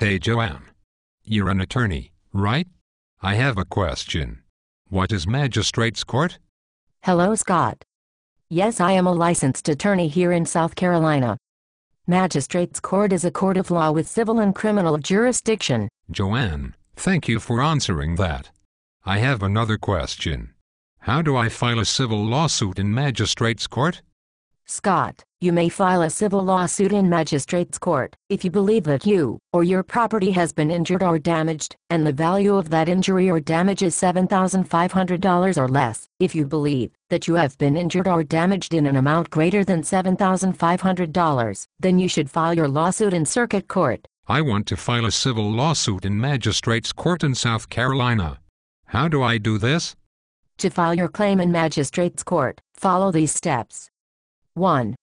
Hey Joanne. You're an attorney, right? I have a question. What is Magistrates Court? Hello, Scott. Yes, I am a licensed attorney here in South Carolina. Magistrates Court is a court of law with civil and criminal jurisdiction. Joanne, thank you for answering that. I have another question. How do I file a civil lawsuit in Magistrates Court? Scott, you may file a civil lawsuit in Magistrates Court if you believe that you or your property has been injured or damaged, and the value of that injury or damage is $7,500 or less. If you believe that you have been injured or damaged in an amount greater than $7,500, then you should file your lawsuit in Circuit Court. I want to file a civil lawsuit in Magistrates Court in South Carolina. How do I do this? To file your claim in Magistrates Court, follow these steps. 1.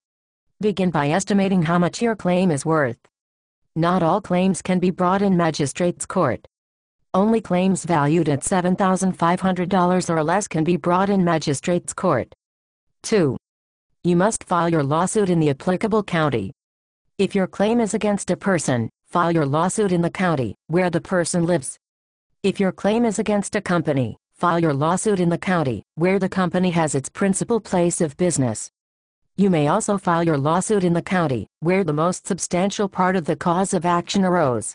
Begin by estimating how much your claim is worth. Not all claims can be brought in Magistrates Court. Only claims valued at $7,500 or less can be brought in Magistrates Court. 2. You must file your lawsuit in the applicable county. If your claim is against a person, file your lawsuit in the county where the person lives. If your claim is against a company, file your lawsuit in the county where the company has its principal place of business. You may also file your lawsuit in the county where the most substantial part of the cause of action arose.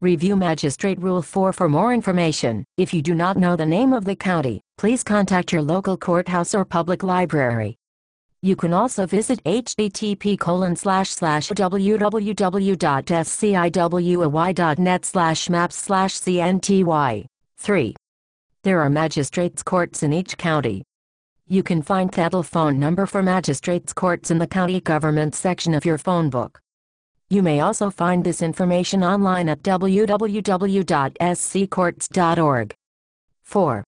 Review Magistrate Rule 4 for more information. If you do not know the name of the county, please contact your local courthouse or public library. You can also visit http://www.sciwy.net/maps/cnty. 3. There are magistrates courts in each county. You can find the telephone number for magistrates courts in the county government section of your phone book. You may also find this information online at www.sccourts.org. 4.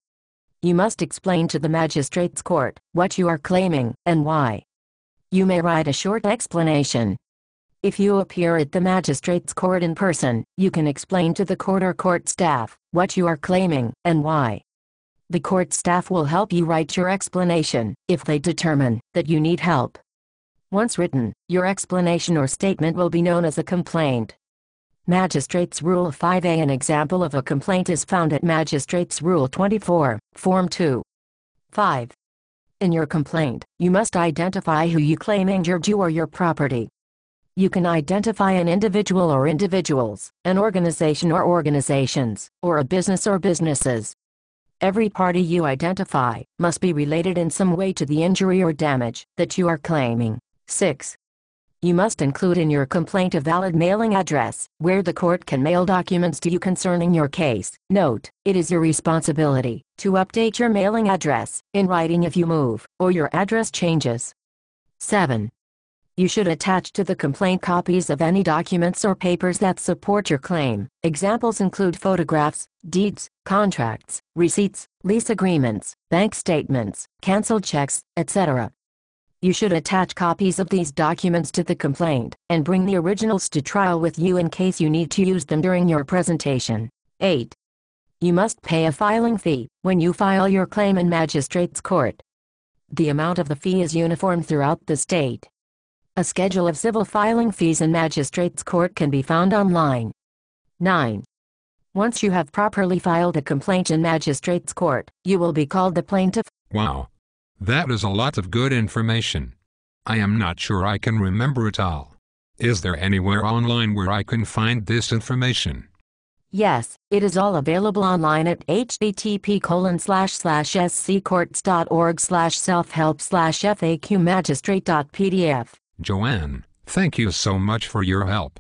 You must explain to the magistrates court what you are claiming and why. You may write a short explanation. If you appear at the magistrates court in person, you can explain to the court or court staff what you are claiming and why. The court staff will help you write your explanation if they determine that you need help. Once written, your explanation or statement will be known as a complaint. Magistrates Rule 5A. An example of a complaint is found at Magistrates Rule 24, Form 2. 5. In your complaint, you must identify who you claim injured you or your property. You can identify an individual or individuals, an organization or organizations, or a business or businesses. Every party you identify must be related in some way to the injury or damage that you are claiming. 6. You must include in your complaint a valid mailing address where the court can mail documents to you concerning your case. Note, it is your responsibility to update your mailing address in writing if you move or your address changes. 7. You should attach to the complaint copies of any documents or papers that support your claim. Examples include photographs, deeds, contracts, receipts, lease agreements, bank statements, canceled checks, etc. You should attach copies of these documents to the complaint and bring the originals to trial with you in case you need to use them during your presentation. 8. You must pay a filing fee when you file your claim in Magistrates Court. The amount of the fee is uniform throughout the state. A schedule of civil filing fees in Magistrates Court can be found online. 9. Once you have properly filed a complaint in Magistrates Court, you will be called the plaintiff. Wow. That is a lot of good information. I am not sure I can remember it all. Is there anywhere online where I can find this information? Yes, it is all available online at http://sccourts.org/selfhelp/FAQ magistrate.pdf. Joanne, thank you so much for your help.